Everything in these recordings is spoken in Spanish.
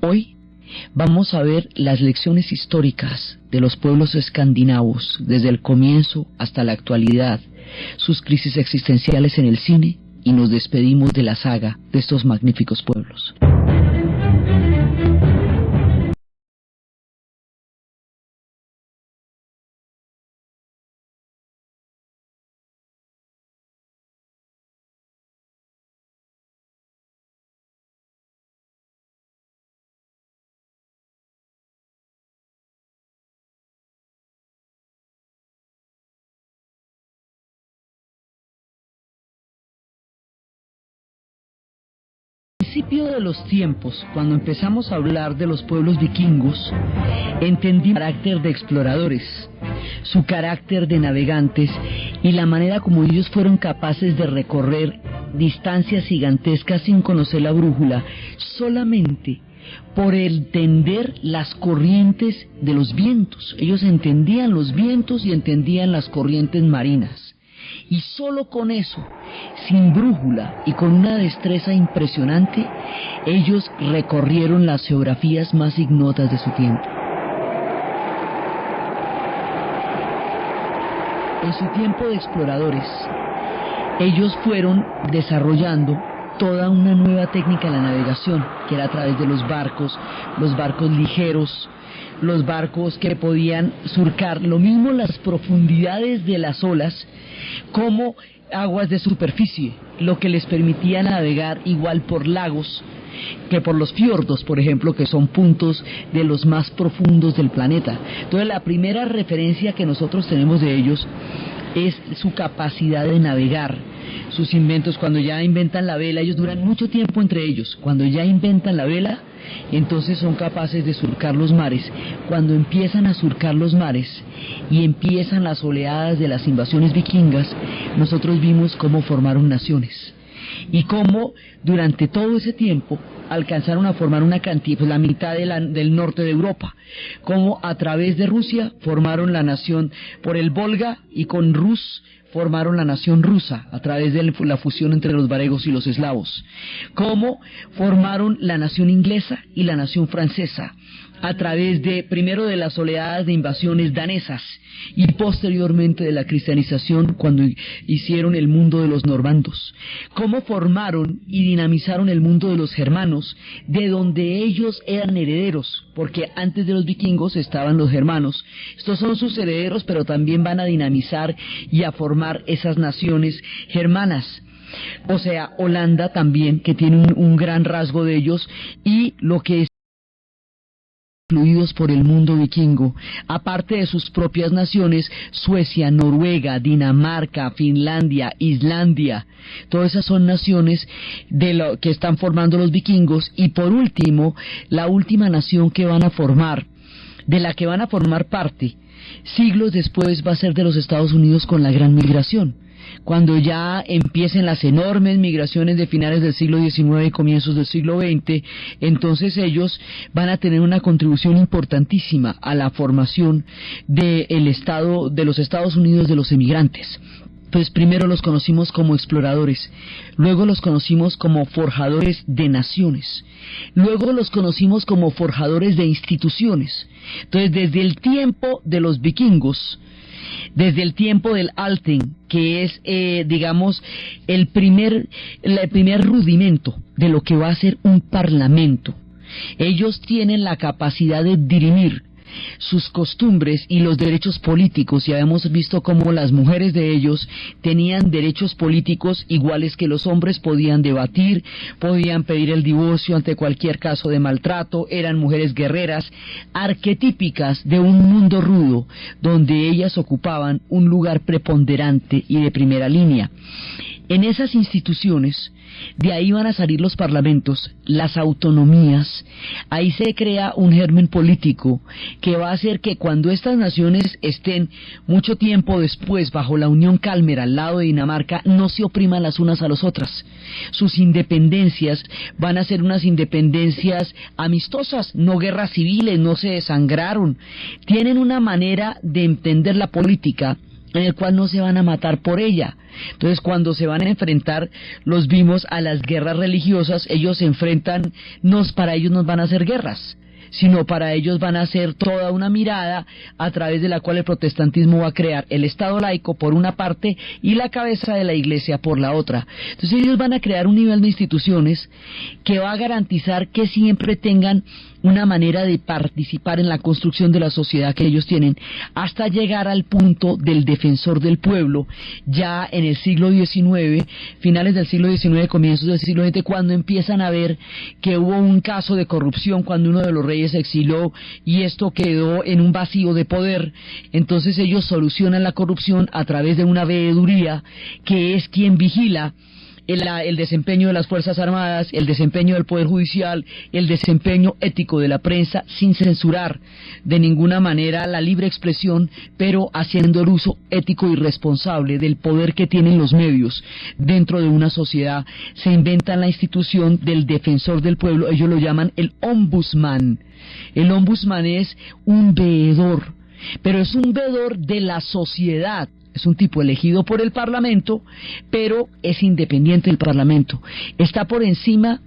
Hoy vamos a ver las lecciones históricas de los pueblos escandinavos desde el comienzo hasta la actualidad, sus crisis existenciales en el cine, y nos despedimos de la saga de estos magníficos pueblos. Al principio de los tiempos, cuando empezamos a hablar de los pueblos vikingos, entendí su carácter de exploradores, su carácter de navegantes y la manera como ellos fueron capaces de recorrer distancias gigantescas sin conocer la brújula, solamente por entender las corrientes de los vientos. Ellos entendían los vientos y entendían las corrientes marinas. Y solo con eso, sin brújula y con una destreza impresionante, ellos recorrieron las geografías más ignotas de su tiempo. En su tiempo de exploradores, ellos fueron desarrollando toda una nueva técnica de la navegación, que era a través de los barcos ligeros, los barcos que podían surcar lo mismo las profundidades de las olas como aguas de superficie, lo que les permitía navegar igual por lagos que por los fiordos, por ejemplo, que son puntos de los más profundos del planeta. Entonces, la primera referencia que nosotros tenemos de ellos es su capacidad de navegar, sus inventos. Cuando ya inventan la vela, ellos duran mucho tiempo entre ellos. Cuando ya inventan la vela, entonces son capaces de surcar los mares. Cuando empiezan a surcar los mares y empiezan las oleadas de las invasiones vikingas, nosotros vimos cómo formaron naciones y cómo durante todo ese tiempo alcanzaron a formar una cantidad, pues la mitad del norte de Europa, cómo a través de Rusia formaron la nación por el Volga, y con Rus formaron la nación rusa a través de la fusión entre los varegos y los eslavos, cómo formaron la nación inglesa y la nación francesa a través de, primero, de las oleadas de invasiones danesas y posteriormente de la cristianización cuando hicieron el mundo de los normandos, cómo formaron y dinamizaron el mundo de los germanos, de donde ellos eran herederos, porque antes de los vikingos estaban los germanos. Estos son sus herederos, pero también van a dinamizar y a formar esas naciones germanas. O sea, Holanda también, que tiene un gran rasgo de ellos, y lo que es influidos por el mundo vikingo, aparte de sus propias naciones, Suecia, Noruega, Dinamarca, Finlandia, Islandia, todas esas son naciones de lo que están formando los vikingos. Y por último, la última nación que van a formar, de la que van a formar parte siglos después, va a ser de los Estados Unidos con la gran migración. Cuando ya empiecen las enormes migraciones de finales del siglo XIX y comienzos del siglo XX, entonces ellos van a tener una contribución importantísima a la formación de los Estados Unidos de los emigrantes. Pues primero los conocimos como exploradores, luego los conocimos como forjadores de naciones, luego los conocimos como forjadores de instituciones. Entonces, desde el tiempo de los vikingos, desde el tiempo del Althing, que es, digamos, el primer rudimento de lo que va a ser un parlamento, ellos tienen la capacidad de dirimir sus costumbres y los derechos políticos. Ya hemos visto cómo las mujeres de ellos tenían derechos políticos iguales que los hombres, podían debatir, podían pedir el divorcio ante cualquier caso de maltrato, eran mujeres guerreras, arquetípicas de un mundo rudo, donde ellas ocupaban un lugar preponderante y de primera línea. En esas instituciones, de ahí van a salir los parlamentos, las autonomías. Ahí se crea un germen político que va a hacer que cuando estas naciones estén mucho tiempo después bajo la Unión Kalmar al lado de Dinamarca, no se opriman las unas a las otras. Sus independencias van a ser unas independencias amistosas, no guerras civiles, no se desangraron. Tienen una manera de entender la política en el cual no se van a matar por ella. Entonces, cuando se van a enfrentar, los vimos a las guerras religiosas, ellos se enfrentan, para ellos no van a hacer guerras, sino para ellos van a hacer toda una mirada a través de la cual el protestantismo va a crear el Estado laico por una parte y la cabeza de la Iglesia por la otra. Entonces ellos van a crear un nivel de instituciones que va a garantizar que siempre tengan una manera de participar en la construcción de la sociedad que ellos tienen, hasta llegar al punto del defensor del pueblo, ya en el siglo XIX, finales del siglo XIX, comienzos del siglo XX, cuando empiezan a ver que hubo un caso de corrupción cuando uno de los reyes se exilió y esto quedó en un vacío de poder. Entonces ellos solucionan la corrupción a través de una veeduría que es quien vigila el desempeño de las Fuerzas Armadas, el desempeño del Poder Judicial, el desempeño ético de la prensa, sin censurar de ninguna manera la libre expresión, pero haciendo el uso ético y responsable del poder que tienen los medios dentro de una sociedad. Se inventan la institución del defensor del pueblo, ellos lo llaman el ombudsman. El ombudsman es un veedor, pero es un veedor de la sociedad. Es un tipo elegido por el Parlamento, pero es independiente del Parlamento. Está por encima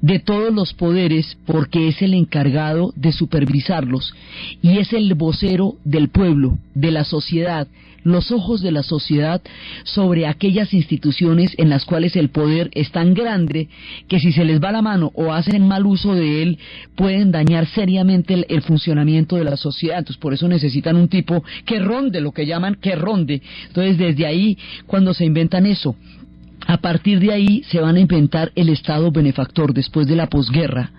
de todos los poderes porque es el encargado de supervisarlos y es el vocero del pueblo, de la sociedad, los ojos de la sociedad sobre aquellas instituciones en las cuales el poder es tan grande que si se les va la mano o hacen mal uso de él pueden dañar seriamente el funcionamiento de la sociedad. Entonces por eso necesitan un tipo que ronde, lo que llaman que ronde. Entonces desde ahí, cuando se inventan eso, a partir de ahí se van a inventar el Estado benefactor después de la posguerra.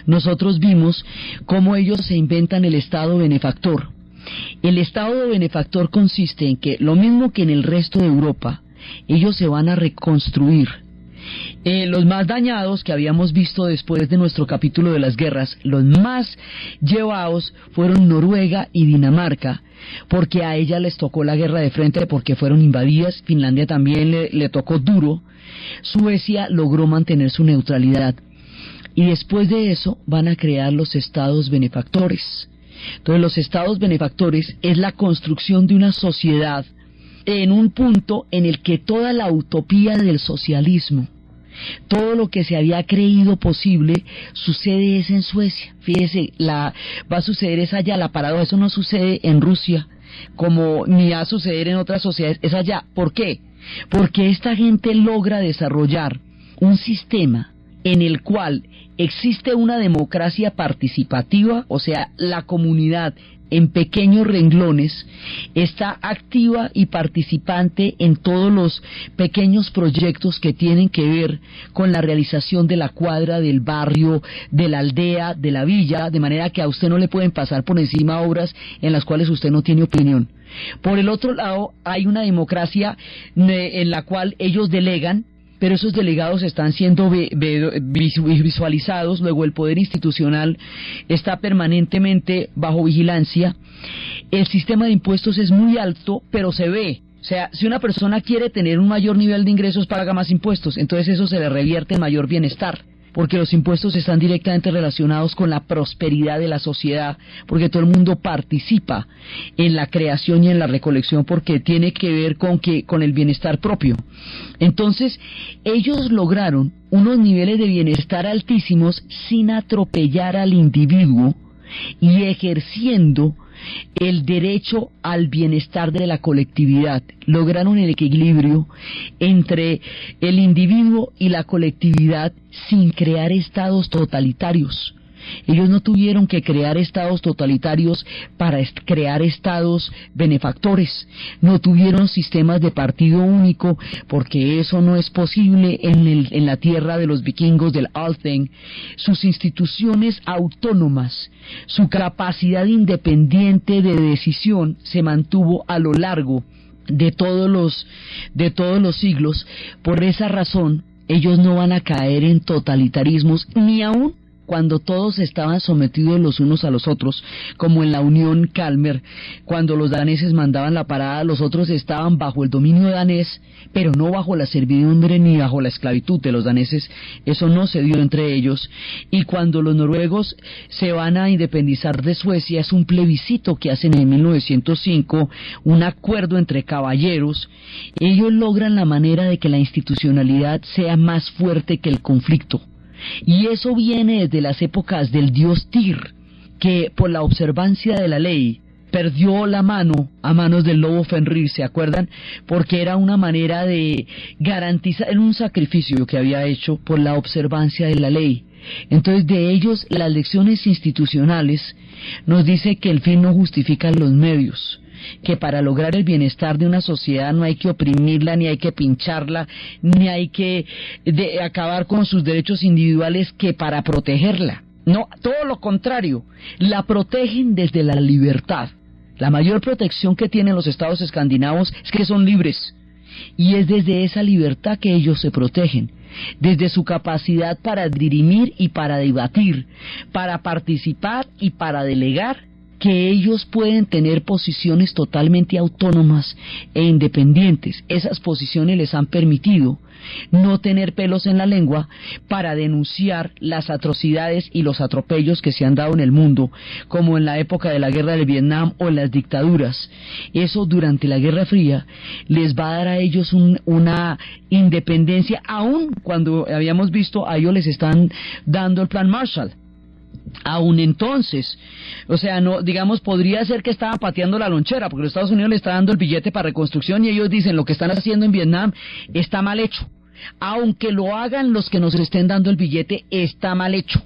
Nosotros vimos cómo ellos se inventan el Estado benefactor. El Estado benefactor consiste en que, lo mismo que en el resto de Europa, ellos se van a reconstruir. Los más dañados que habíamos visto después de nuestro capítulo de las guerras, los más llevados fueron Noruega y Dinamarca, porque a ellas les tocó la guerra de frente porque fueron invadidas. Finlandia también le tocó duro. Suecia logró mantener su neutralidad y después de eso van a crear los estados benefactores. Entonces los estados benefactores es la construcción de una sociedad en un punto en el que toda la utopía del socialismo, todo lo que se había creído posible, sucede es en Suecia. Fíjese, va a suceder es allá, la paradoja, eso no sucede en Rusia, como ni va a suceder en otras sociedades, es allá. ¿Por qué? Porque esta gente logra desarrollar un sistema en el cual existe una democracia participativa, o sea, la comunidad en pequeños renglones está activa y participante en todos los pequeños proyectos que tienen que ver con la realización de la cuadra, del barrio, de la aldea, de la villa, de manera que a usted no le pueden pasar por encima obras en las cuales usted no tiene opinión. Por el otro lado, hay una democracia en la cual ellos delegan, pero esos delegados están siendo visualizados. Luego el poder institucional está permanentemente bajo vigilancia. El sistema de impuestos es muy alto, pero se ve. O sea, si una persona quiere tener un mayor nivel de ingresos, paga más impuestos. Entonces eso se le revierte en mayor bienestar, porque los impuestos están directamente relacionados con la prosperidad de la sociedad, porque todo el mundo participa en la creación y en la recolección, porque tiene que ver con el bienestar propio. Entonces, ellos lograron unos niveles de bienestar altísimos sin atropellar al individuo y ejerciendo el derecho al bienestar de la colectividad. Lograron el equilibrio entre el individuo y la colectividad sin crear estados totalitarios. Ellos no tuvieron que crear estados totalitarios para crear estados benefactores. No tuvieron sistemas de partido único, porque eso no es posible en la tierra de los vikingos del Althing. Sus instituciones autónomas, su capacidad independiente de decisión se mantuvo a lo largo de todos los siglos. Por esa razón, ellos no van a caer en totalitarismos, ni aún cuando todos estaban sometidos los unos a los otros, como en la Unión Kalmar, cuando los daneses mandaban la parada, los otros estaban bajo el dominio danés, pero no bajo la servidumbre ni bajo la esclavitud de los daneses. Eso no se dio entre ellos. Y cuando los noruegos se van a independizar de Suecia, es un plebiscito que hacen en 1905, un acuerdo entre caballeros. Ellos logran la manera de que la institucionalidad sea más fuerte que el conflicto. Y eso viene desde las épocas del dios Tyr, que por la observancia de la ley perdió la mano a manos del lobo Fenrir, ¿se acuerdan? Porque era una manera de garantizar, era un sacrificio que había hecho por la observancia de la ley. Entonces, de ellos, las lecciones institucionales nos dice que el fin no justifica los medios, que para lograr el bienestar de una sociedad no hay que oprimirla, ni hay que pincharla, ni hay que acabar con sus derechos individuales, que para protegerla. No, todo lo contrario, la protegen desde la libertad. La mayor protección que tienen los estados escandinavos es que son libres, y es desde esa libertad que ellos se protegen, desde su capacidad para dirimir y para debatir, para participar y para delegar, que ellos pueden tener posiciones totalmente autónomas e independientes. Esas posiciones les han permitido no tener pelos en la lengua para denunciar las atrocidades y los atropellos que se han dado en el mundo, como en la época de la guerra de Vietnam o en las dictaduras. Eso durante la Guerra Fría les va a dar a ellos una independencia, aun cuando habíamos visto a ellos les están dando el plan Marshall. Aún entonces, o sea, no, digamos, podría ser que estaban pateando la lonchera, porque los Estados Unidos le está dando el billete para reconstrucción y ellos dicen lo que están haciendo en Vietnam está mal hecho. Aunque lo hagan los que nos estén dando el billete, está mal hecho.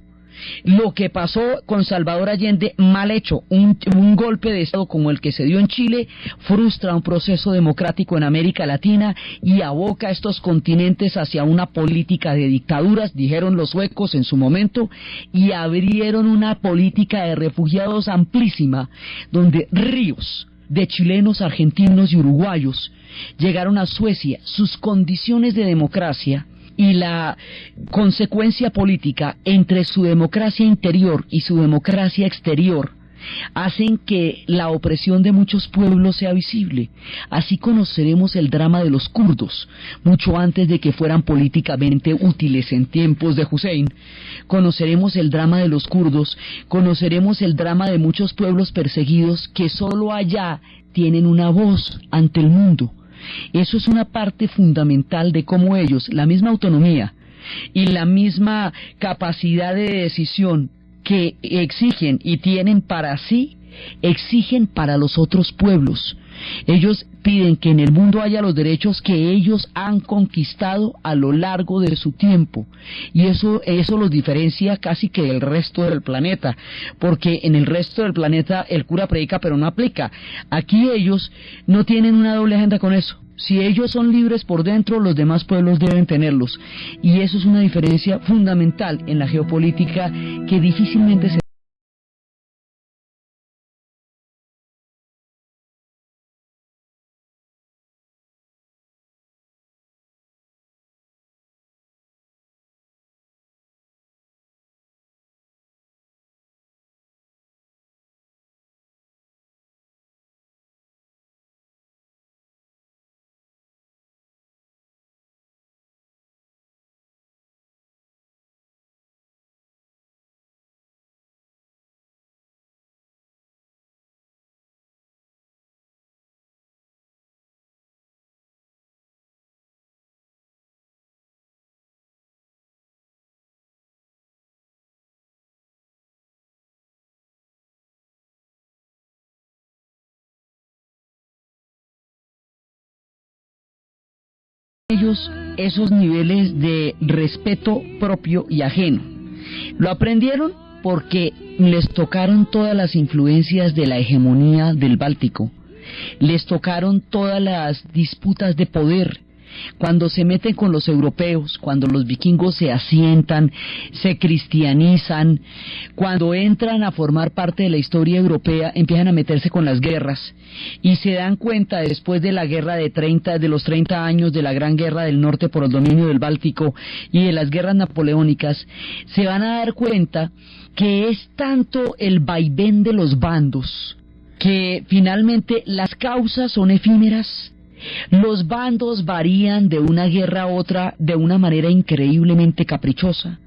Lo que pasó con Salvador Allende, mal hecho. Un golpe de Estado como el que se dio en Chile frustra un proceso democrático en América Latina y aboca a estos continentes hacia una política de dictaduras, dijeron los suecos en su momento, y abrieron una política de refugiados amplísima, donde ríos de chilenos, argentinos y uruguayos llegaron a Suecia. Sus condiciones de democracia y la consecuencia política entre su democracia interior y su democracia exterior hacen que la opresión de muchos pueblos sea visible. Así conoceremos el drama de los kurdos, mucho antes de que fueran políticamente útiles en tiempos de Hussein. Conoceremos el drama de los kurdos, conoceremos el drama de muchos pueblos perseguidos que solo allá tienen una voz ante el mundo. Eso es una parte fundamental de cómo ellos, la misma autonomía y la misma capacidad de decisión que exigen y tienen para sí, exigen para los otros pueblos. Ellos piden que en el mundo haya los derechos que ellos han conquistado a lo largo de su tiempo, y eso los diferencia casi que del resto del planeta, porque en el resto del planeta el cura predica pero no aplica. Aquí ellos no tienen una doble agenda con eso. Si ellos son libres por dentro, los demás pueblos deben tenerlos, y eso es una diferencia fundamental en la geopolítica que difícilmente se... ellos esos niveles de respeto propio y ajeno. Lo aprendieron porque les tocaron todas las influencias de la hegemonía del Báltico, les tocaron todas las disputas de poder, cuando se meten con los europeos, cuando los vikingos se asientan, se cristianizan, cuando entran a formar parte de la historia europea, empiezan a meterse con las guerras y se dan cuenta después de la guerra de los 30 años de la Gran Guerra del Norte por el dominio del Báltico y de las guerras napoleónicas, se van a dar cuenta que es tanto el vaivén de los bandos que finalmente las causas son efímeras. Los bandos varían de una guerra a otra de una manera increíblemente caprichosa.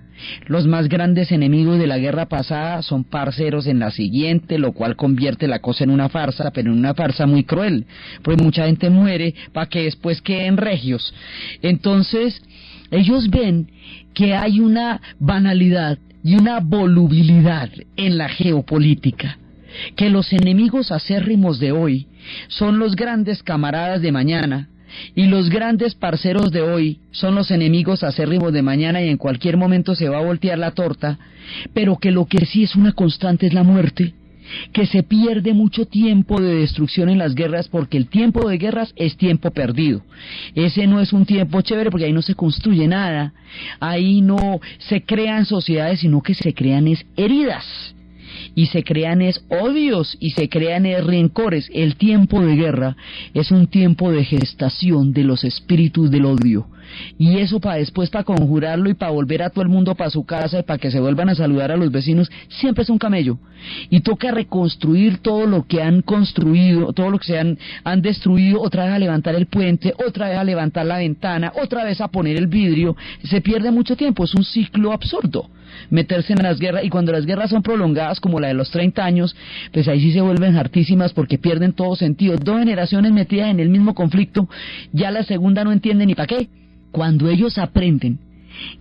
Los más grandes enemigos de la guerra pasada son parceros en la siguiente, lo cual convierte la cosa en una farsa, pero en una farsa muy cruel, pues mucha gente muere para que después queden regios. Entonces, ellos ven que hay una banalidad y una volubilidad en la geopolítica, que los enemigos acérrimos de hoy son los grandes camaradas de mañana, y los grandes parceros de hoy son los enemigos acérrimos de mañana, y en cualquier momento se va a voltear la torta, pero que lo que sí es una constante es la muerte, que se pierde mucho tiempo de destrucción en las guerras, porque el tiempo de guerras es tiempo perdido. Ese no es un tiempo chévere, porque ahí no se construye nada, ahí no se crean sociedades, sino que se crean es heridas, y se crean es odios, y se crean es rencores. El tiempo de guerra es un tiempo de gestación de los espíritus del odio, y eso para después, para conjurarlo y para volver a todo el mundo para su casa y para que se vuelvan a saludar a los vecinos, siempre es un camello, y toca reconstruir todo lo que han construido, todo lo que han destruido, otra vez a levantar el puente, otra vez a levantar la ventana, otra vez a poner el vidrio. Se pierde mucho tiempo, es un ciclo absurdo meterse en las guerras, y cuando las guerras son prolongadas como la de los 30 años, pues ahí sí se vuelven hartísimas, porque pierden todo sentido. 2 generaciones metidas en el mismo conflicto, ya la segunda no entiende ni para qué. Cuando ellos aprenden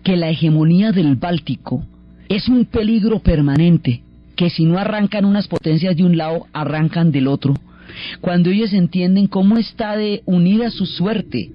que la hegemonía del Báltico es un peligro permanente, que si no arrancan unas potencias de un lado, arrancan del otro, cuando ellos entienden cómo está de unida su suerte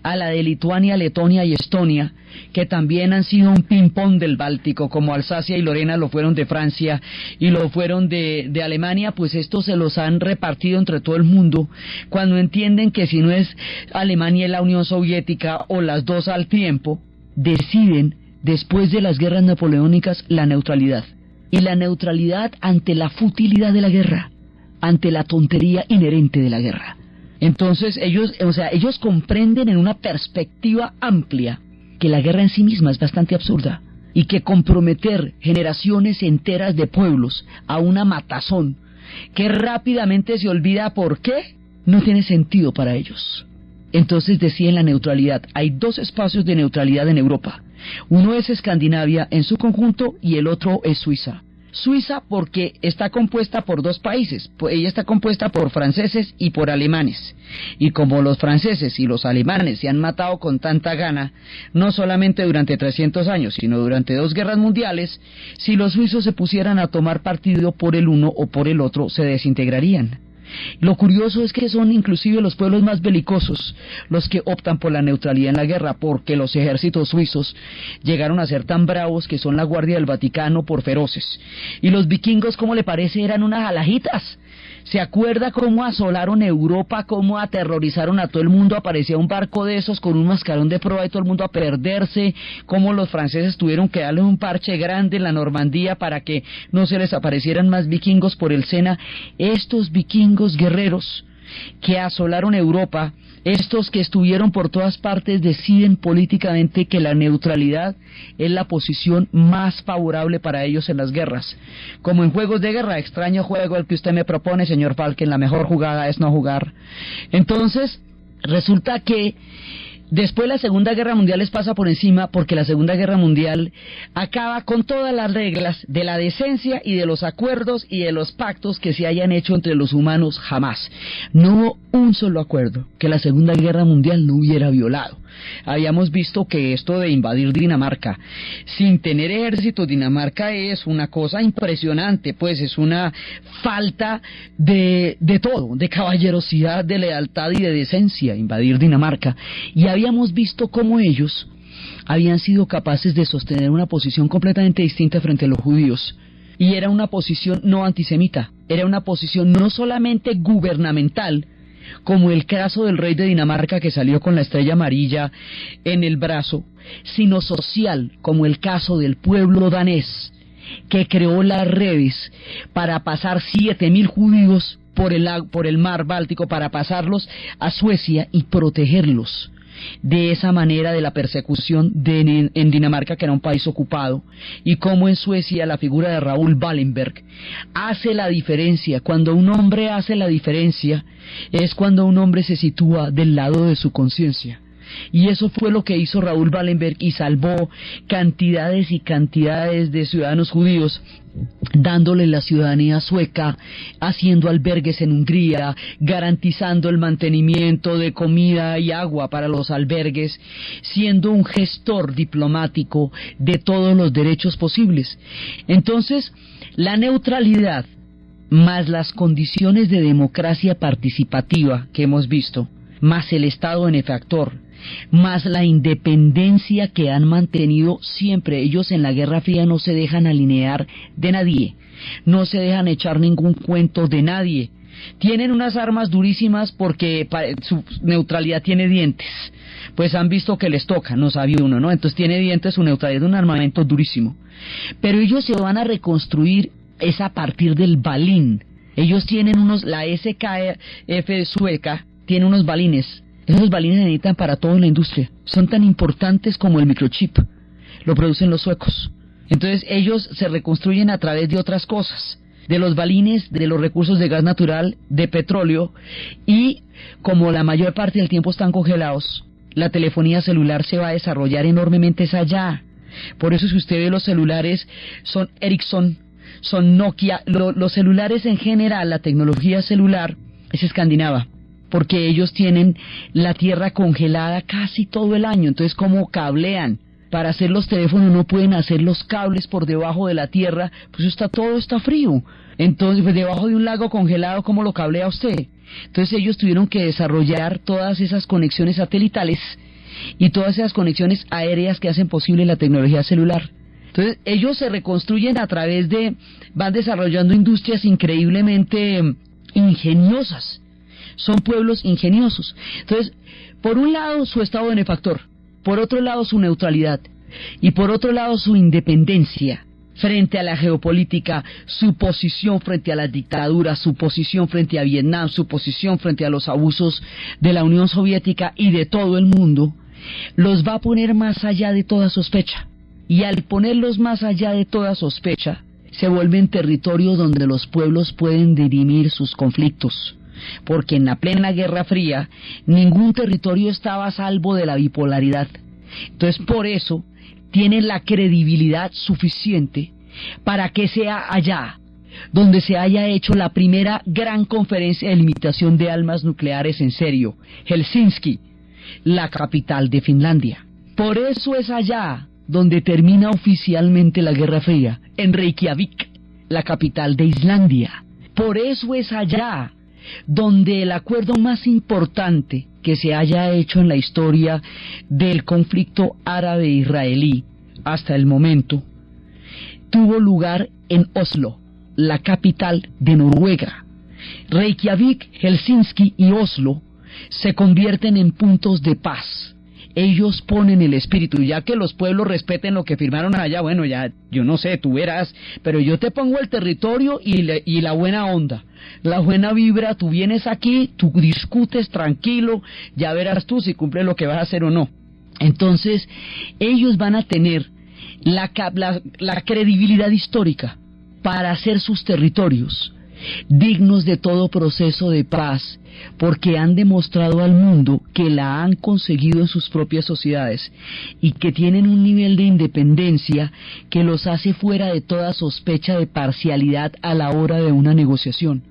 a la de Lituania, Letonia y Estonia, que también han sido un ping-pong del Báltico, como Alsacia y Lorena lo fueron de Francia y lo fueron de Alemania, pues estos se los han repartido entre todo el mundo. Cuando entienden que si no es Alemania y la Unión Soviética, o las dos al tiempo, deciden, después de las guerras napoleónicas, la neutralidad. Y la neutralidad ante la futilidad de la guerra, ante la tontería inherente de la guerra. Entonces ellos comprenden en una perspectiva amplia que la guerra en sí misma es bastante absurda, y que comprometer generaciones enteras de pueblos a una matazón que rápidamente se olvida por qué, no tiene sentido para ellos. Entonces deciden la neutralidad. Hay 2 espacios de neutralidad en Europa. Uno es Escandinavia en su conjunto y el otro es Suiza. Suiza porque está compuesta por 2 países, ella está compuesta por franceses y por alemanes, y como los franceses y los alemanes se han matado con tanta gana, no solamente durante 300 años, sino durante 2 guerras mundiales, si los suizos se pusieran a tomar partido por el uno o por el otro, se desintegrarían. Lo curioso es que son inclusive los pueblos más belicosos los que optan por la neutralidad en la guerra, porque los ejércitos suizos llegaron a ser tan bravos que son la guardia del Vaticano por feroces. Y los vikingos, ¿cómo le parece? Eran unas alajitas. ¿Se acuerda cómo asolaron Europa, cómo aterrorizaron a todo el mundo? Aparecía un barco de esos con un mascarón de proa y todo el mundo a perderse, cómo los franceses tuvieron que darle un parche grande en la Normandía para que no se les aparecieran más vikingos por el Sena. Estos vikingos guerreros que asolaron Europa, estos que estuvieron por todas partes, deciden políticamente que la neutralidad es la posición más favorable para ellos en las guerras. Como en juegos de guerra, extraño juego el que usted me propone, señor Falken, la mejor jugada es no jugar. Entonces, resulta que después la Segunda Guerra Mundial les pasa por encima, porque la Segunda Guerra Mundial acaba con todas las reglas de la decencia y de los acuerdos y de los pactos que se hayan hecho entre los humanos jamás. No hubo un solo acuerdo que la Segunda Guerra Mundial no hubiera violado. Habíamos visto que esto de invadir Dinamarca sin tener ejército, Dinamarca es una cosa impresionante, pues es una falta de todo, de caballerosidad, de lealtad y de decencia, invadir Dinamarca. Y habíamos visto cómo ellos habían sido capaces de sostener una posición completamente distinta frente a los judíos, y era una posición no antisemita, era una posición no solamente gubernamental, como el caso del rey de Dinamarca que salió con la estrella amarilla en el brazo, sino social, como el caso del pueblo danés, que creó las redes para pasar 7.000 judíos por el mar Báltico, para pasarlos a Suecia y protegerlos de esa manera de la persecución en Dinamarca, que era un país ocupado, y como en Suecia la figura de Raúl Wallenberg hace la diferencia. Cuando un hombre hace la diferencia es cuando un hombre se sitúa del lado de su conciencia. Y eso fue lo que hizo Raúl Wallenberg, y salvó cantidades y cantidades de ciudadanos judíos, dándole la ciudadanía sueca, haciendo albergues en Hungría, garantizando el mantenimiento de comida y agua para los albergues, siendo un gestor diplomático de todos los derechos posibles. Entonces, la neutralidad más las condiciones de democracia participativa que hemos visto, más el Estado benefactor, más la independencia que han mantenido siempre. Ellos en la Guerra Fría no se dejan alinear de nadie, no se dejan echar ningún cuento de nadie. Tienen unas armas durísimas porque su neutralidad tiene dientes. Pues han visto que les toca, no sabe uno, ¿no? Entonces tiene dientes, su neutralidad es un armamento durísimo. Pero ellos se van a reconstruir es a partir del balín. Ellos tienen la SKF sueca tiene unos balines. Esos balines se necesitan para todo en la industria. Son tan importantes como el microchip. Lo producen los suecos. Entonces ellos se reconstruyen a través de otras cosas. De los balines, de los recursos de gas natural, de petróleo. Y como la mayor parte del tiempo están congelados, la telefonía celular se va a desarrollar enormemente allá. Por eso si usted ve los celulares, son Ericsson, son Nokia. Los celulares en general, la tecnología celular es escandinava, porque ellos tienen la tierra congelada casi todo el año. Entonces, ¿cómo cablean? Para hacer los teléfonos no pueden hacer los cables por debajo de la tierra, pues todo está frío. Entonces, pues debajo de un lago congelado, ¿cómo lo cablea usted? Entonces ellos tuvieron que desarrollar todas esas conexiones satelitales y todas esas conexiones aéreas que hacen posible la tecnología celular. Entonces ellos se reconstruyen van desarrollando industrias increíblemente ingeniosas. Son pueblos ingeniosos. Entonces, por un lado su estado benefactor, por otro lado su neutralidad, y por otro lado su independencia frente a la geopolítica, su posición frente a las dictaduras, su posición frente a Vietnam, su posición frente a los abusos de la Unión Soviética y de todo el mundo, los va a poner más allá de toda sospecha. Y al ponerlos más allá de toda sospecha, se vuelven territorios donde los pueblos pueden dirimir sus conflictos. Porque en la plena Guerra Fría ningún territorio estaba a salvo de la bipolaridad. Entonces por eso tienen la credibilidad suficiente para que sea allá donde se haya hecho la primera gran conferencia de limitación de armas nucleares en serio, Helsinki, la capital de Finlandia. Por eso es allá donde termina oficialmente la Guerra Fría, en Reykjavik, la capital de Islandia. Por eso es allá donde el acuerdo más importante que se haya hecho en la historia del conflicto árabe-israelí hasta el momento tuvo lugar en Oslo, la capital de Noruega. Reykjavik, Helsinki y Oslo se convierten en puntos de paz. Ellos ponen el espíritu, ya que los pueblos respeten lo que firmaron allá. Bueno, ya, yo no sé, tú verás, pero yo te pongo el territorio y la buena onda, la buena vibra. Tú vienes aquí, tú discutes tranquilo, ya verás tú si cumples lo que vas a hacer o no. Entonces, ellos van a tener la credibilidad histórica para hacer sus territorios dignos de todo proceso de paz, porque han demostrado al mundo que la han conseguido en sus propias sociedades y que tienen un nivel de independencia que los hace fuera de toda sospecha de parcialidad a la hora de una negociación.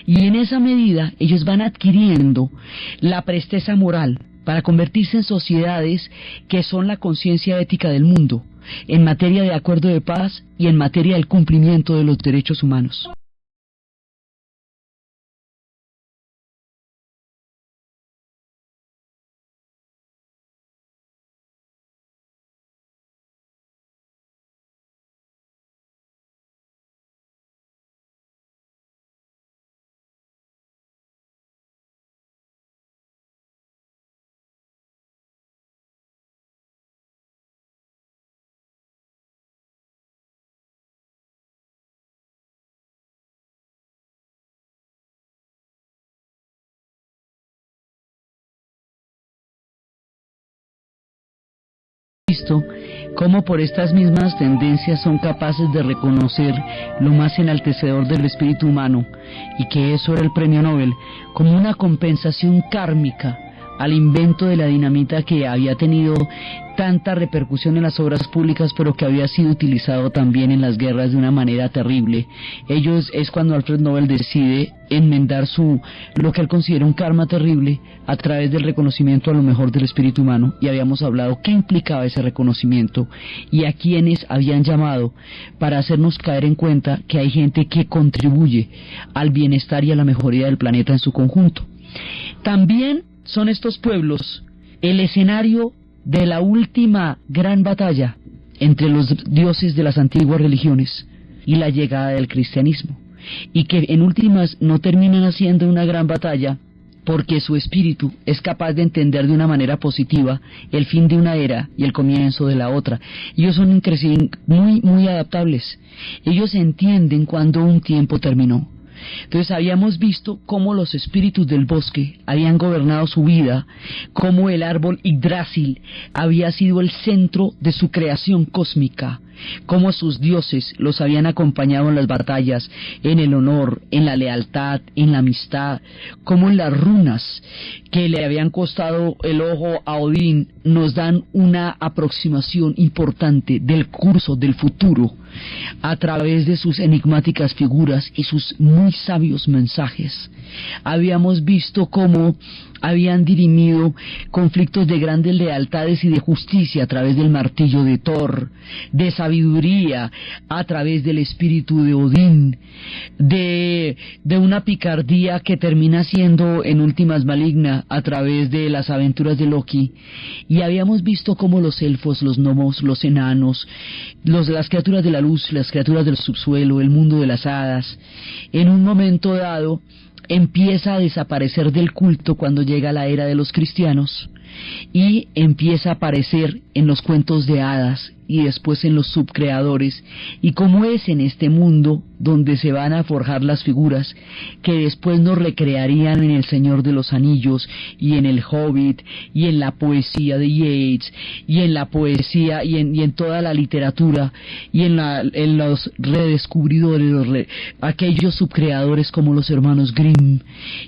Y en esa medida ellos van adquiriendo la presteza moral para convertirse en sociedades que son la conciencia ética del mundo en materia de acuerdo de paz y en materia del cumplimiento de los derechos humanos. visto cómo por estas mismas tendencias son capaces de reconocer lo más enaltecedor del espíritu humano, y que eso era el premio Nobel, como una compensación kármica al invento de la dinamita, que había tenido tanta repercusión en las obras públicas, pero que había sido utilizado también en las guerras de una manera terrible. Es cuando Alfred Nobel decide enmendar lo que él considera un karma terrible a través del reconocimiento a lo mejor del espíritu humano, y habíamos hablado qué implicaba ese reconocimiento y a quienes habían llamado para hacernos caer en cuenta que hay gente que contribuye al bienestar y a la mejoría del planeta en su conjunto. También son estos pueblos el escenario de la última gran batalla entre los dioses de las antiguas religiones y la llegada del cristianismo, y que en últimas no terminan haciendo una gran batalla, porque su espíritu es capaz de entender de una manera positiva el fin de una era y el comienzo de la otra. Ellos son muy adaptables. Ellos entienden cuando un tiempo terminó. Entonces habíamos visto cómo los espíritus del bosque habían gobernado su vida, cómo el árbol Yggdrasil había sido el centro de su creación cósmica, cómo sus dioses los habían acompañado en las batallas, en el honor, en la lealtad, en la amistad, cómo en las runas que le habían costado el ojo a Odín nos dan una aproximación importante del curso del futuro a través de sus enigmáticas figuras y sus muy sabios mensajes. Habíamos visto cómo habían dirimido conflictos de grandes lealtades y de justicia a través del martillo de Thor, de sabiduría a través del espíritu de Odín, de una picardía que termina siendo en últimas maligna a través de las aventuras de Loki. Y habíamos visto cómo los elfos, los gnomos, los enanos, las criaturas de la luz, las criaturas del subsuelo, el mundo de las hadas, en un momento dado empieza a desaparecer del culto cuando llega la era de los cristianos, y empieza a aparecer en los cuentos de hadas y después en los subcreadores, y cómo es en este mundo donde se van a forjar las figuras que después nos recrearían en El Señor de los Anillos y en El Hobbit y en la poesía de Yeats y en la poesía y en toda la literatura y en los redescubridores, aquellos subcreadores como los hermanos Grimm,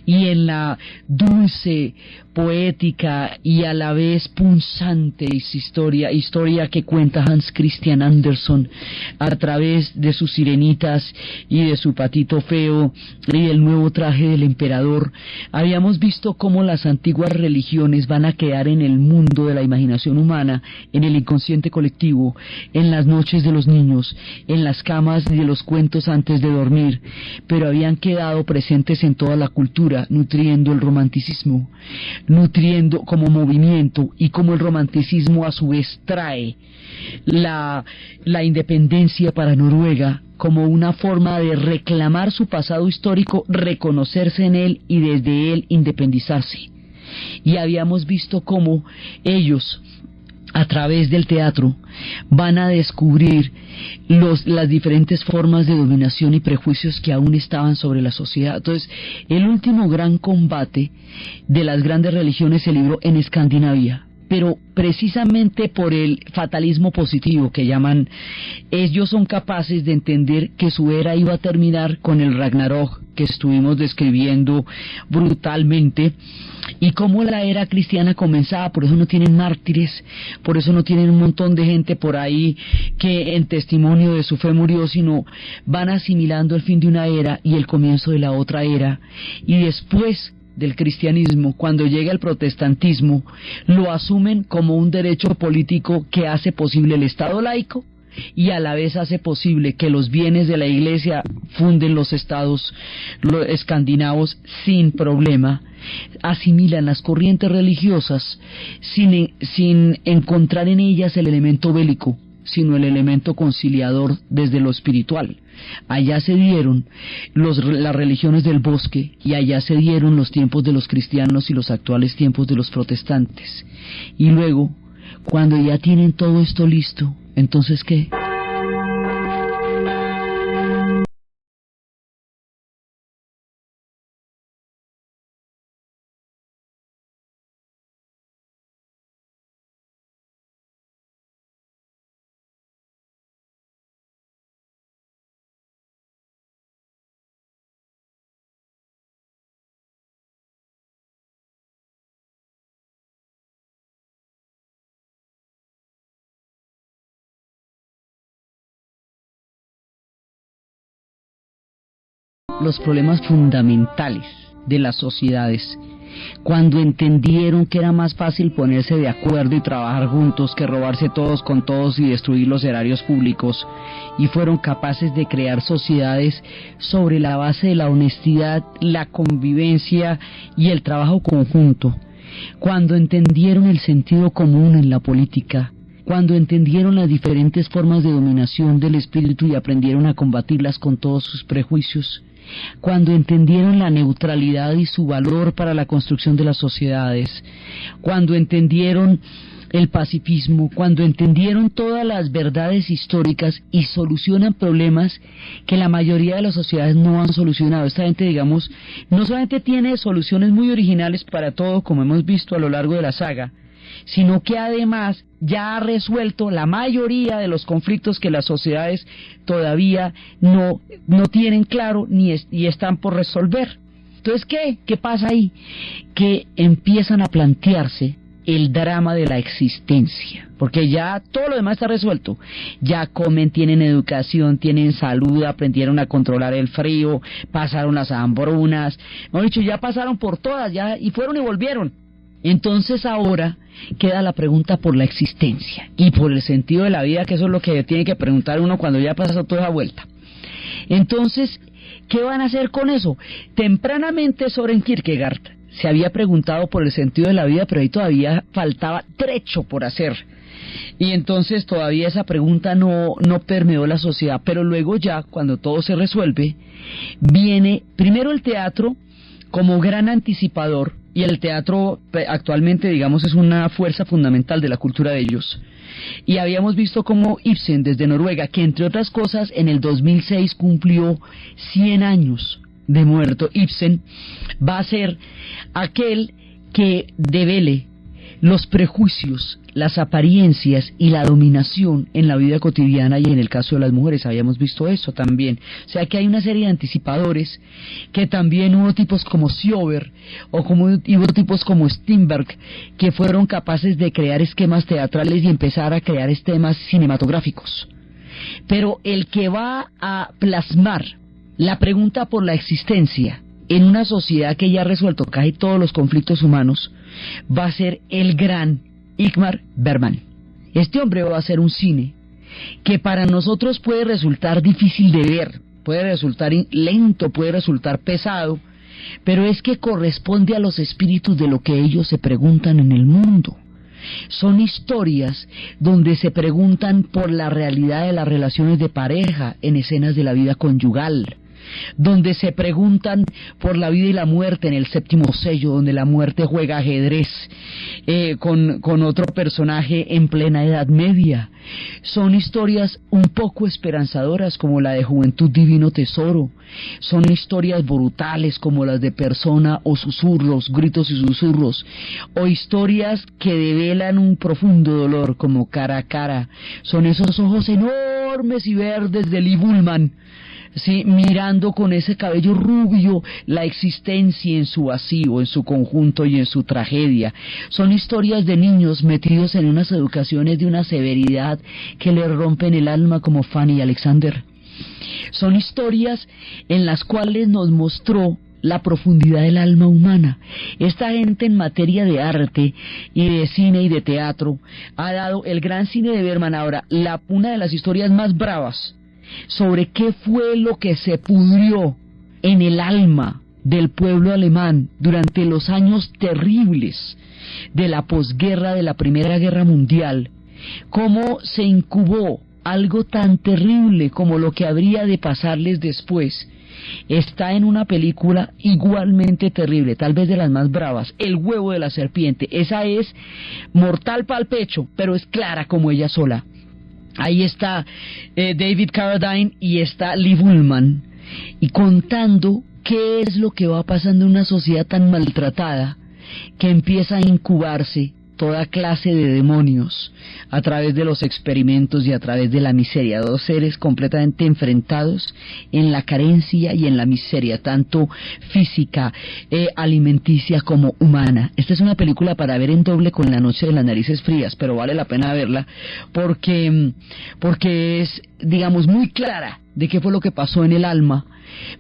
y en la dulce, poética y a la vez punzante historia que cuenta Hans Christian Andersen a través de sus sirenitas y de su patito feo y del nuevo traje del emperador. Habíamos visto cómo las antiguas religiones van a quedar en el mundo de la imaginación humana, en el inconsciente colectivo, en las noches de los niños, en las camas de los cuentos antes de dormir, pero habían quedado presentes en toda la cultura, nutriendo el romanticismo, nutriendo como movimiento, y como el romanticismo a su vez trae la independencia para Noruega como una forma de reclamar su pasado histórico, reconocerse en él y desde él independizarse. Y habíamos visto cómo ellos, a través del teatro, van a descubrir las diferentes formas de dominación y prejuicios que aún estaban sobre la sociedad. Entonces, el último gran combate de las grandes religiones se libró en Escandinavia, pero precisamente por el fatalismo positivo que llaman. Ellos son capaces de entender que su era iba a terminar con el Ragnarok que estuvimos describiendo brutalmente, y cómo la era cristiana comenzaba. Por eso no tienen mártires, por eso no tienen un montón de gente por ahí que en testimonio de su fe murió, sino van asimilando el fin de una era y el comienzo de la otra era. Y después del cristianismo, cuando llega el protestantismo, lo asumen como un derecho político que hace posible el Estado laico, y a la vez hace posible que los bienes de la Iglesia funden los estados escandinavos sin problema. Asimilan las corrientes religiosas sin encontrar en ellas el elemento bélico, sino el elemento conciliador desde lo espiritual. Allá se dieron las religiones del bosque, y allá se dieron los tiempos de los cristianos y los actuales tiempos de los protestantes. Y luego, cuando ya tienen todo esto listo, entonces ¿qué? los problemas fundamentales de las sociedades, cuando entendieron que era más fácil ponerse de acuerdo y trabajar juntos que robarse todos con todos y destruir los erarios públicos, y fueron capaces de crear sociedades sobre la base de la honestidad, la convivencia y el trabajo conjunto, cuando entendieron el sentido común en la política, cuando entendieron las diferentes formas de dominación del espíritu y aprendieron a combatirlas con todos sus prejuicios, cuando entendieron la neutralidad y su valor para la construcción de las sociedades, cuando entendieron el pacifismo, cuando entendieron todas las verdades históricas y solucionan problemas que la mayoría de las sociedades no han solucionado. Esta gente, digamos, no solamente tiene soluciones muy originales para todo, como hemos visto a lo largo de la saga, sino que además ya ha resuelto la mayoría de los conflictos que las sociedades todavía no tienen claro y están por resolver. Entonces, ¿qué pasa ahí? Que empiezan a plantearse el drama de la existencia, porque ya todo lo demás está resuelto. Ya comen, tienen educación, tienen salud, aprendieron a controlar el frío, pasaron las hambrunas, mejor dicho, ya pasaron por todas, ya, y fueron y volvieron. Entonces ahora queda la pregunta por la existencia y por el sentido de la vida, que eso es lo que tiene que preguntar uno cuando ya pasa toda esa vuelta. Entonces, ¿qué van a hacer con eso? Tempranamente Søren Kierkegaard se había preguntado por el sentido de la vida, pero ahí todavía faltaba trecho por hacer. Y entonces todavía esa pregunta no permeó la sociedad, pero luego ya, cuando todo se resuelve, viene primero el teatro como gran anticipador, y el teatro actualmente, digamos, es una fuerza fundamental de la cultura de ellos. Y habíamos visto como Ibsen, desde Noruega, que entre otras cosas en el 2006 cumplió 100 años de muerto. Ibsen va a ser aquel que devele los prejuicios, las apariencias y la dominación en la vida cotidiana, y en el caso de las mujeres habíamos visto eso también. O sea que hay una serie de anticipadores, que también hubo tipos como Sjöberg hubo tipos como Strindberg, que fueron capaces de crear esquemas teatrales y empezar a crear esquemas cinematográficos. Pero el que va a plasmar la pregunta por la existencia en una sociedad que ya ha resuelto casi todos los conflictos humanos va a ser el gran Ingmar Bergman. Este hombre va a hacer un cine que para nosotros puede resultar difícil de ver, puede resultar lento, puede resultar pesado, pero es que corresponde a los espíritus de lo que ellos se preguntan en el mundo. Son historias donde se preguntan por la realidad de las relaciones de pareja en escenas de la vida conyugal, donde se preguntan por la vida y la muerte en el séptimo sello, donde la muerte juega ajedrez con otro personaje en plena Edad Media. Son historias un poco esperanzadoras como la de Juventud Divino Tesoro, son historias brutales como las de Persona o Susurros, Gritos y Susurros, o historias que develan un profundo dolor como Cara a Cara. Son esos ojos enormes y verdes de Lee Bullman, sí, mirando con ese cabello rubio la existencia en su vacío, en su conjunto y en su tragedia. Son historias de niños metidos en unas educaciones de una severidad que les rompen el alma, como Fanny y Alexander. Son historias en las cuales nos mostró la profundidad del alma humana. Esta gente en materia de arte y de cine y de teatro ha dado el gran cine de Bergman. Ahora, una de las historias más bravas sobre qué fue lo que se pudrió en el alma del pueblo alemán durante los años terribles de la posguerra de la Primera Guerra Mundial, cómo se incubó algo tan terrible como lo que habría de pasarles después, está en una película igualmente terrible, tal vez de las más bravas, El huevo de la serpiente. Esa es mortal pa'l pecho, pero es clara como ella sola. Ahí está David Carradine y está Lee Bullman, y contando qué es lo que va pasando en una sociedad tan maltratada que empieza a incubarse toda clase de demonios a través de los experimentos y a través de la miseria. Dos seres completamente enfrentados en la carencia y en la miseria, tanto física, alimenticia como humana. Esta es una película para ver en doble con La noche de las narices frías, pero vale la pena verla porque es, digamos, muy clara de qué fue lo que pasó en el alma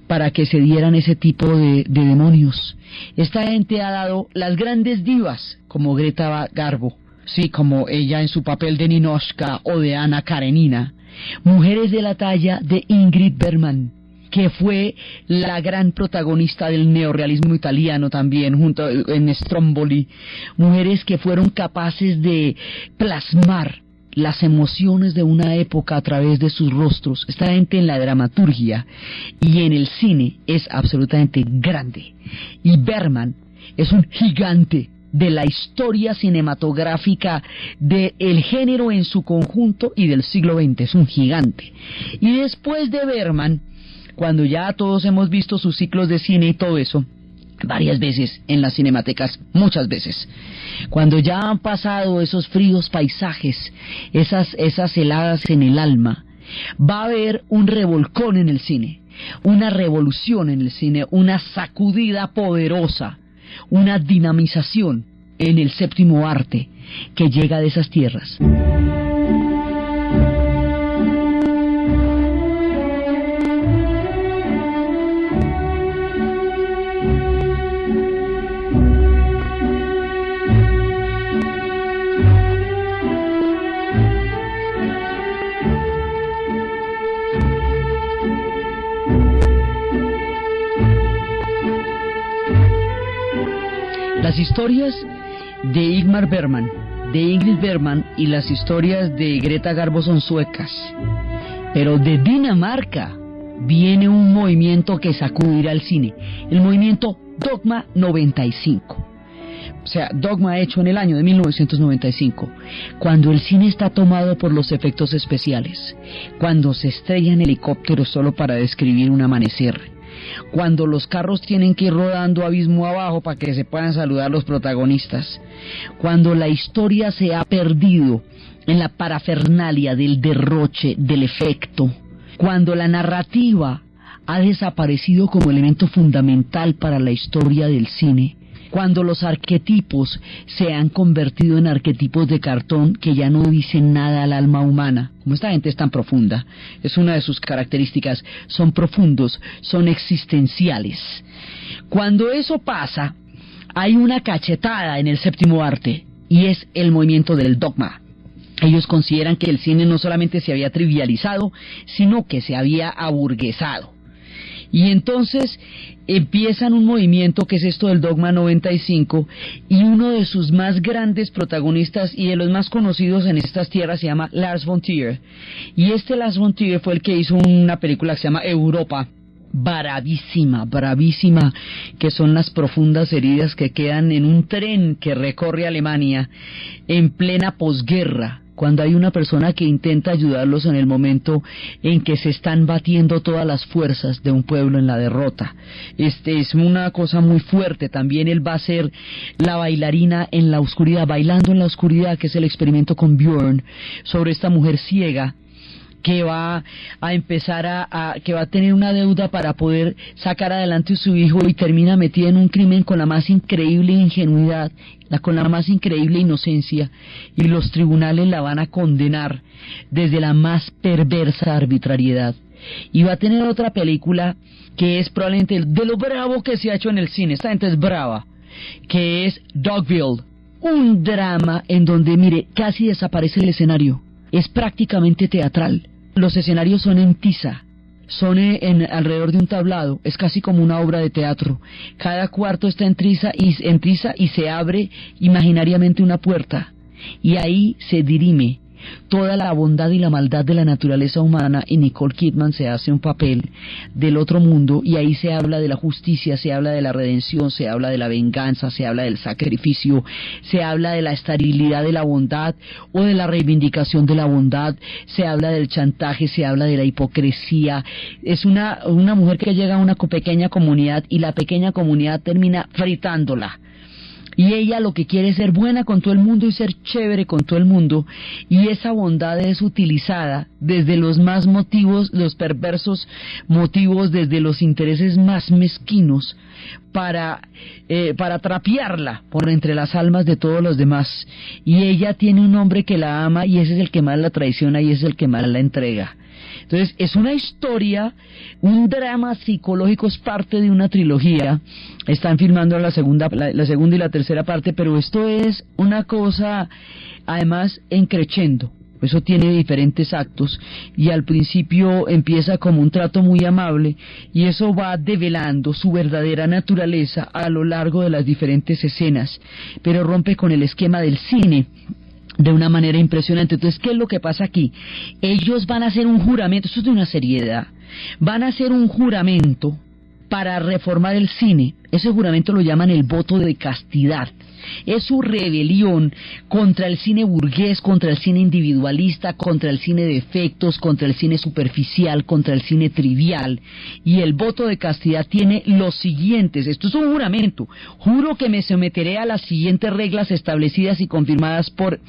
para que se dieran ese tipo de demonios. Esta gente ha dado las grandes divas como Greta Garbo, sí, como ella en su papel de Ninochka o de Ana Karenina, mujeres de la talla de Ingrid Bergman, que fue la gran protagonista del neorrealismo italiano también, junto en Stromboli, mujeres que fueron capaces de plasmar las emociones de una época a través de sus rostros. Esta gente en la dramaturgia y en el cine es absolutamente grande, y Bergman es un gigante de la historia cinematográfica del género en su conjunto y del siglo XX, es un gigante. Y después de Bergman, cuando ya todos hemos visto sus ciclos de cine y todo eso, varias veces en las cinematecas, muchas veces, cuando ya han pasado esos fríos paisajes, esas heladas en el alma, va a haber un revolcón en el cine, una revolución en el cine, una sacudida poderosa, una dinamización en el séptimo arte que llega de esas tierras. Las historias de Ingmar Bergman, de Ingrid Bergman y las historias de Greta Garbo son suecas, pero de Dinamarca viene un movimiento que sacudirá el cine, el movimiento Dogma 95. O sea, Dogma hecho en el año de 1995, cuando el cine está tomado por los efectos especiales, cuando se estrellan helicópteros solo para describir un amanecer, cuando los carros tienen que ir rodando abismo abajo para que se puedan saludar los protagonistas, cuando la historia se ha perdido en la parafernalia del derroche, del efecto, cuando la narrativa ha desaparecido como elemento fundamental para la historia del cine, cuando los arquetipos se han convertido en arquetipos de cartón que ya no dicen nada al alma humana. Como esta gente es tan profunda, es una de sus características, son profundos, son existenciales. Cuando eso pasa, hay una cachetada en el séptimo arte, y es el movimiento del dogma. Ellos consideran que el cine no solamente se había trivializado, sino que se había aburguesado. Y entonces empiezan un movimiento que es esto del Dogma 95, y uno de sus más grandes protagonistas y de los más conocidos en estas tierras se llama Lars von Trier. Y Lars von Trier fue el que hizo una película que se llama Europa, bravísima, bravísima, que son las profundas heridas que quedan en un tren que recorre Alemania en plena posguerra, cuando hay una persona que intenta ayudarlos en el momento en que se están batiendo todas las fuerzas de un pueblo en la derrota. Es una cosa muy fuerte. También él va a ser la bailarina en la oscuridad, bailando en la oscuridad, que es el experimento con Björn, sobre esta mujer ciega que va a empezar que va a tener una deuda para poder sacar adelante a su hijo, y termina metida en un crimen con la más increíble ingenuidad, con la más increíble inocencia, y los tribunales la van a condenar desde la más perversa arbitrariedad. Y va a tener otra película que es probablemente de lo bravo que se ha hecho en el cine, esta gente es brava, que es Dogville, un drama en donde, mire, casi desaparece el escenario, es prácticamente teatral. Los escenarios son en tiza, son alrededor de un tablado, es casi como una obra de teatro. Cada cuarto está en tiza y se abre imaginariamente una puerta, y ahí se dirime toda la bondad y la maldad de la naturaleza humana, y Nicole Kidman se hace un papel del otro mundo, y ahí se habla de la justicia, se habla de la redención, se habla de la venganza, se habla del sacrificio, se habla de la esterilidad de la bondad o de la reivindicación de la bondad, se habla del chantaje, se habla de la hipocresía. Es una mujer que llega a una pequeña comunidad, y la pequeña comunidad termina fritándola. Y ella lo que quiere es ser buena con todo el mundo y ser chévere con todo el mundo, y esa bondad es utilizada desde los más motivos, los perversos motivos, desde los intereses más mezquinos, para trapearla por entre las almas de todos los demás. Y ella tiene un hombre que la ama, y ese es el que más la traiciona y ese es el que más la entrega. Entonces es una historia, un drama psicológico, es parte de una trilogía. Están filmando la segunda y la tercera parte, pero esto es una cosa además en crescendo. Eso tiene diferentes actos y al principio empieza como un trato muy amable y eso va develando su verdadera naturaleza a lo largo de las diferentes escenas, pero rompe con el esquema del cine de una manera impresionante. Entonces, ¿qué es lo que pasa aquí? Ellos van a hacer un juramento, esto es de una seriedad, van a hacer un juramento para reformar el cine. Ese juramento lo llaman el voto de castidad. Es su rebelión contra el cine burgués, contra el cine individualista, contra el cine de efectos, contra el cine superficial, contra el cine trivial. Y el voto de castidad tiene los siguientes. Esto es un juramento. Juro que me someteré a las siguientes reglas establecidas y confirmadas por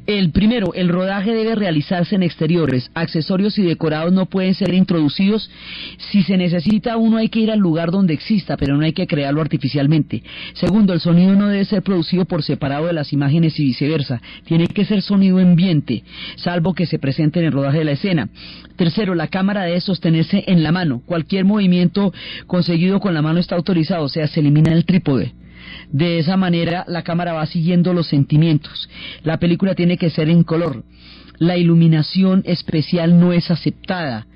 el primero. El rodaje debe realizarse en exteriores. Accesorios y decorados no pueden ser introducidos. Si se necesita uno hay que ir al lugar donde exista, pero no hay que crearlo artificialmente. Segundo, el sonido no debe ser producido por separado de las imágenes y viceversa. Tiene que ser sonido ambiente, salvo que se presente en el rodaje de la escena. Tercero, la cámara debe sostenerse en la mano. Cualquier movimiento conseguido con la mano está autorizado, o sea, se elimina el trípode. De esa manera la cámara va siguiendo los sentimientos. La película tiene que ser en color. La iluminación especial no es aceptada.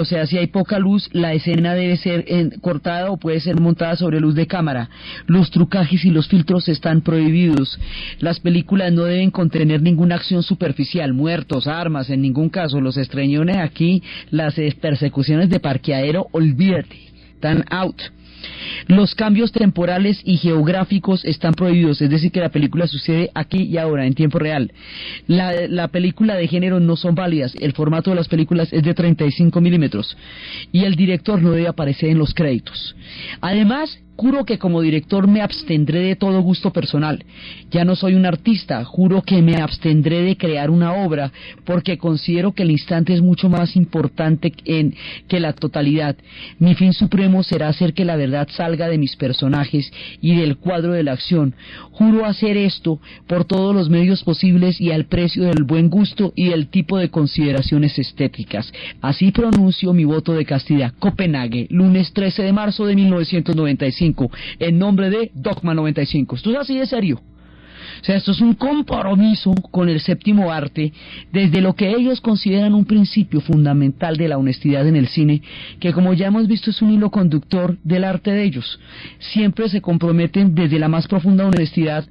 O sea, si hay poca luz, la escena debe ser cortada o puede ser montada sobre luz de cámara. Los trucajes y los filtros están prohibidos. Las películas no deben contener ninguna acción superficial, muertos, armas, en ningún caso. Los estreñones aquí, las persecuciones de parqueadero, olvídate, están out. Los cambios temporales y geográficos están prohibidos, es decir, que la película sucede aquí y ahora, en tiempo real. La película de género no son válidas, el formato de las películas es de 35 milímetros y el director no debe aparecer en los créditos. Además, juro que como director me abstendré de todo gusto personal. Ya no soy un artista, juro que me abstendré de crear una obra porque considero que el instante es mucho más importante que la totalidad. Mi fin supremo será hacer que la verdad salga de mis personajes y del cuadro de la acción. Juro hacer esto por todos los medios posibles y al precio del buen gusto y del tipo de consideraciones estéticas. Así pronuncio mi voto de castidad. Copenhague, lunes 13 de marzo de 1995. En nombre de Dogma 95. Esto es así de serio. O sea, esto es un compromiso con el séptimo arte, desde lo que ellos consideran un principio fundamental de la honestidad en el cine, que como ya hemos visto es un hilo conductor del arte de ellos. Siempre se comprometen desde la más profunda honestidad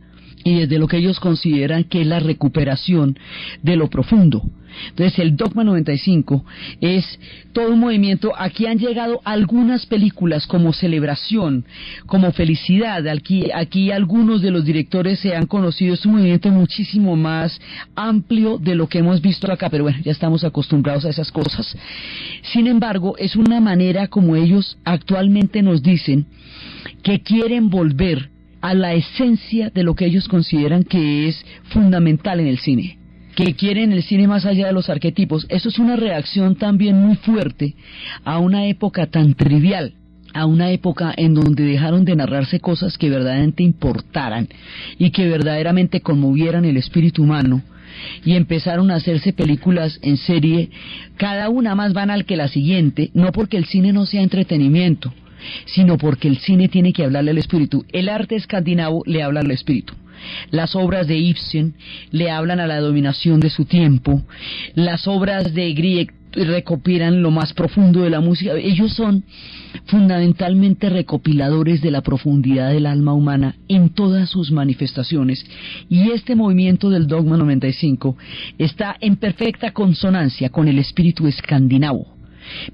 y desde lo que ellos consideran que es la recuperación de lo profundo. Entonces el Dogma 95 es todo un movimiento. Aquí han llegado algunas películas como Celebración, como Felicidad. Aquí algunos de los directores se han conocido. Es un movimiento muchísimo más amplio de lo que hemos visto acá, pero bueno, ya estamos acostumbrados a esas cosas. Sin embargo, es una manera como ellos actualmente nos dicen que quieren volver a la esencia de lo que ellos consideran que es fundamental en el cine, que quieren el cine más allá de los arquetipos. Eso es una reacción también muy fuerte a una época tan trivial, a una época en donde dejaron de narrarse cosas que verdaderamente importaran y que verdaderamente conmovieran el espíritu humano, y empezaron a hacerse películas en serie, cada una más banal que la siguiente, no porque el cine no sea entretenimiento, sino porque el cine tiene que hablarle al espíritu. El arte escandinavo le habla al espíritu. Las obras de Ibsen le hablan a la dominación de su tiempo. Las obras de Grieg recopilan lo más profundo de la música. Ellos son fundamentalmente recopiladores de la profundidad del alma humana en todas sus manifestaciones, y este movimiento del Dogma 95 está en perfecta consonancia con el espíritu escandinavo.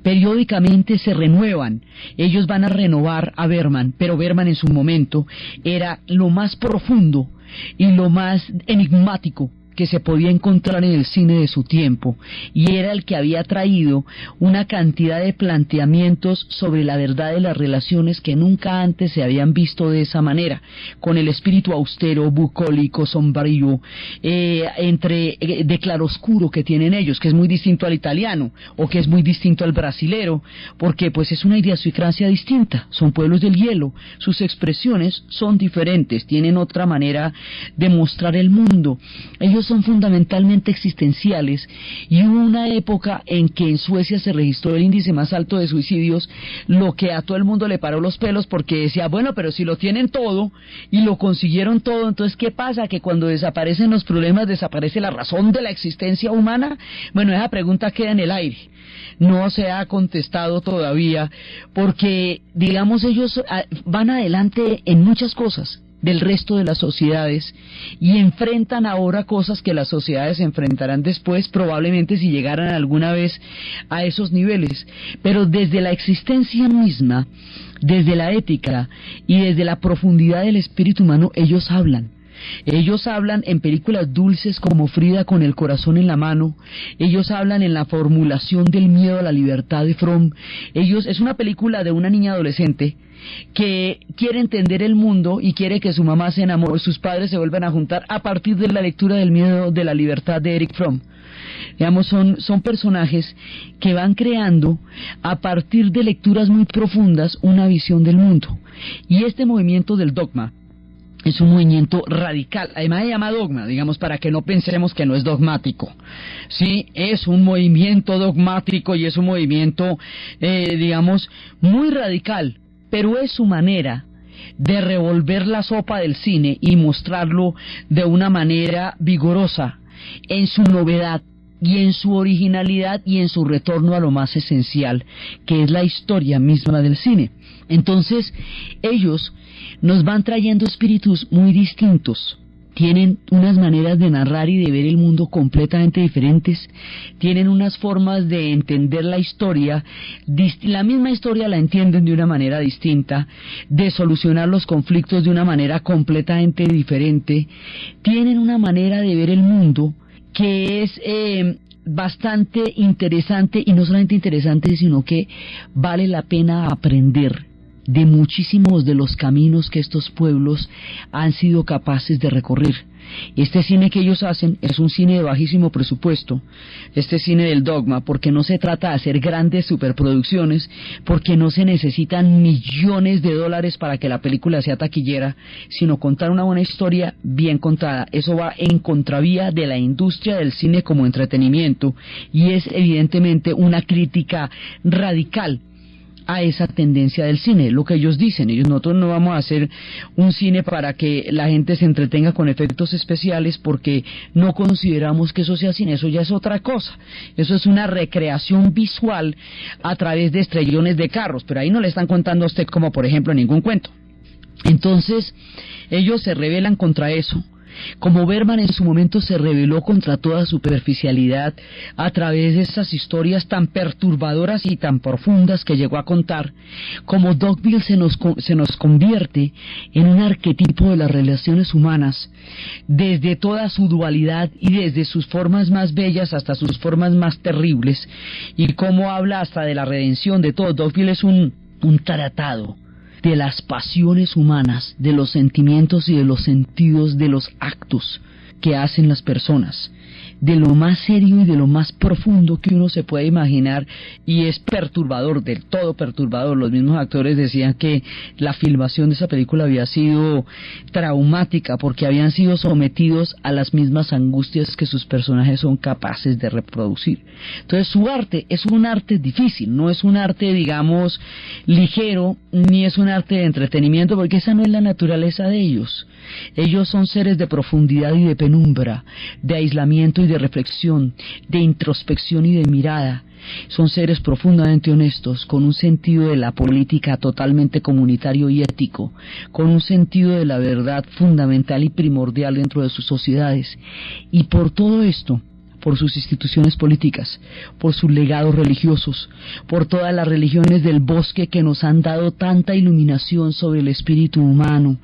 Periódicamente se renuevan. Ellos van a renovar a Bergman, pero Bergman en su momento era lo más profundo y lo más enigmático que se podía encontrar en el cine de su tiempo, y era el que había traído una cantidad de planteamientos sobre la verdad de las relaciones que nunca antes se habían visto de esa manera, con el espíritu austero, bucólico, sombrío, de claroscuro que tienen ellos, que es muy distinto al italiano, o que es muy distinto al brasilero, porque pues es una idiosincrasia distinta, son pueblos del hielo, sus expresiones son diferentes, tienen otra manera de mostrar el mundo. Ellos ellos son fundamentalmente existenciales, y hubo una época en que en Suecia se registró el índice más alto de suicidios, lo que a todo el mundo le paró los pelos, porque decía, bueno, pero si lo tienen todo y lo consiguieron todo, entonces ¿qué pasa? Que cuando desaparecen los problemas desaparece la razón de la existencia humana. Bueno, esa pregunta queda en el aire, no se ha contestado todavía, porque digamos ellos van adelante en muchas cosas del resto de las sociedades y enfrentan ahora cosas que las sociedades enfrentarán después, probablemente si llegaran alguna vez a esos niveles, pero desde la existencia misma, desde la ética y desde la profundidad del espíritu humano, ellos hablan. Ellos hablan en películas dulces como Frida con el corazón en la mano, ellos hablan en la formulación del miedo a la libertad de Fromm. Es una película de una niña adolescente que quiere entender el mundo y quiere que su mamá se enamore, sus padres se vuelvan a juntar a partir de la lectura del miedo de la libertad de Erich Fromm. Digamos, son personajes que van creando a partir de lecturas muy profundas una visión del mundo. Y este movimiento del dogma es un movimiento radical, además se llama dogma, digamos, para que no pensemos que no es dogmático. Sí, es un movimiento dogmático y es un movimiento, digamos, muy radical, pero es su manera de revolver la sopa del cine y mostrarlo de una manera vigorosa, en su novedad y en su originalidad y en su retorno a lo más esencial, que es la historia misma del cine. Entonces, ellos nos van trayendo espíritus muy distintos, tienen unas maneras de narrar y de ver el mundo completamente diferentes, tienen unas formas de entender la historia, la misma historia la entienden de una manera distinta, de solucionar los conflictos de una manera completamente diferente, tienen una manera de ver el mundo que es bastante interesante, y no solamente interesante, sino que vale la pena aprender de muchísimos de los caminos que estos pueblos han sido capaces de recorrer. Este cine que ellos hacen es un cine de bajísimo presupuesto, este cine del dogma, porque no se trata de hacer grandes superproducciones, porque no se necesitan millones de dólares para que la película sea taquillera, sino contar una buena historia bien contada. Eso va en contravía de la industria del cine como entretenimiento, y es evidentemente una crítica radical a esa tendencia del cine, lo que ellos dicen. Nosotros no vamos a hacer un cine para que la gente se entretenga con efectos especiales, porque no consideramos que eso sea cine, eso ya es otra cosa, eso es una recreación visual a través de estrellones de carros, pero ahí no le están contando a usted como por ejemplo ningún cuento. Entonces ellos se rebelan contra eso, como Bergman en su momento se rebeló contra toda superficialidad a través de esas historias tan perturbadoras y tan profundas que llegó a contar, como Dogville se nos convierte en un arquetipo de las relaciones humanas, desde toda su dualidad y desde sus formas más bellas hasta sus formas más terribles, y cómo habla hasta de la redención de todo. Dogville es un tratado de las pasiones humanas, de los sentimientos y de los sentidos de los actos que hacen las personas, de lo más serio y de lo más profundo que uno se puede imaginar, y es perturbador, del todo perturbador. Los mismos actores decían que la filmación de esa película había sido traumática, porque habían sido sometidos a las mismas angustias que sus personajes son capaces de reproducir. Entonces su arte es un arte difícil, no es un arte, digamos, ligero, ni es un arte de entretenimiento, porque esa no es la naturaleza de ellos. Ellos son seres de profundidad y de penumbra, de aislamiento y de reflexión, de introspección y de mirada. Son seres profundamente honestos, con un sentido de la política totalmente comunitario y ético, con un sentido de la verdad fundamental y primordial dentro de sus sociedades. Y por todo esto, por sus instituciones políticas, por sus legados religiosos, por todas las religiones del bosque que nos han dado tanta iluminación sobre el espíritu humano,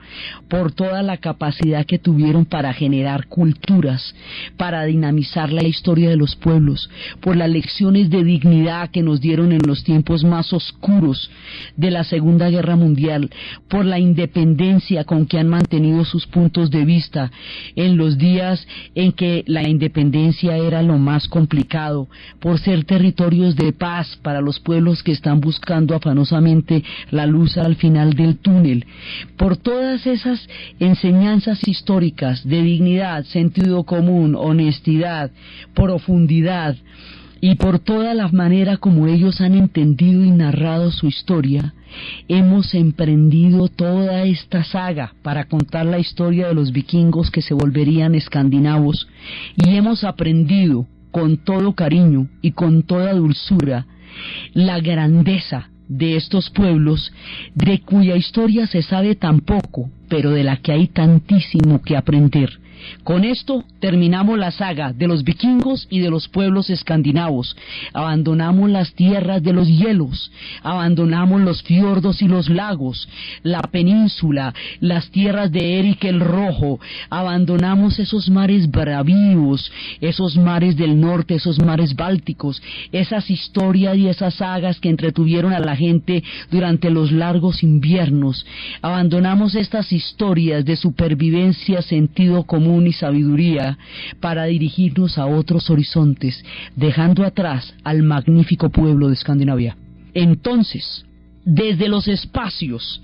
por toda la capacidad que tuvieron para generar culturas, para dinamizar la historia de los pueblos, por las lecciones de dignidad que nos dieron en los tiempos más oscuros de la Segunda Guerra Mundial, por la independencia con que han mantenido sus puntos de vista en los días en que la independencia era era lo más complicado, por ser territorios de paz para los pueblos que están buscando afanosamente la luz al final del túnel, por todas esas enseñanzas históricas de dignidad, sentido común, honestidad, profundidad, y por toda la manera como ellos han entendido y narrado su historia, hemos emprendido toda esta saga para contar la historia de los vikingos que se volverían escandinavos, y hemos aprendido con todo cariño y con toda dulzura la grandeza de estos pueblos, de cuya historia se sabe tan poco, pero de la que hay tantísimo que aprender. Con esto terminamos la saga de los vikingos y de los pueblos escandinavos. Abandonamos las tierras de los hielos, abandonamos los fiordos y los lagos, la península, las tierras de Eric el Rojo, abandonamos esos mares bravíos, esos mares del norte, esos mares bálticos, esas historias y esas sagas que entretuvieron a la gente durante los largos inviernos. Abandonamos estas historias de supervivencia, sentido común y sabiduría para dirigirnos a otros horizontes, dejando atrás al magnífico pueblo de Escandinavia. Entonces, desde los espacios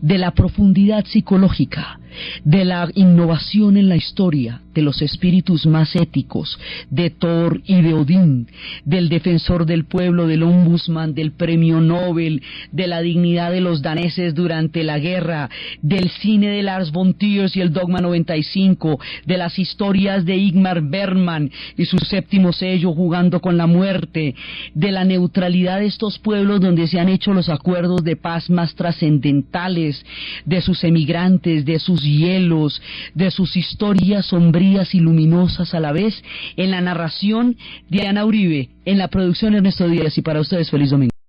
de la profundidad psicológica, de la innovación en la historia, de los espíritus más éticos, de Thor y de Odín, del defensor del pueblo, del ombudsman, del premio Nobel, de la dignidad de los daneses durante la guerra, del cine de Lars von Trier y el Dogma 95, de las historias de Ingmar Bergman y su séptimo sello Jugando con la muerte, de la neutralidad de estos pueblos donde se han hecho los acuerdos de paz más trascendentales, de sus emigrantes, de sus hielos, de sus historias sombrías y luminosas a la vez, en la narración Diana Uribe, en la producción Ernesto Díaz, y para ustedes feliz domingo.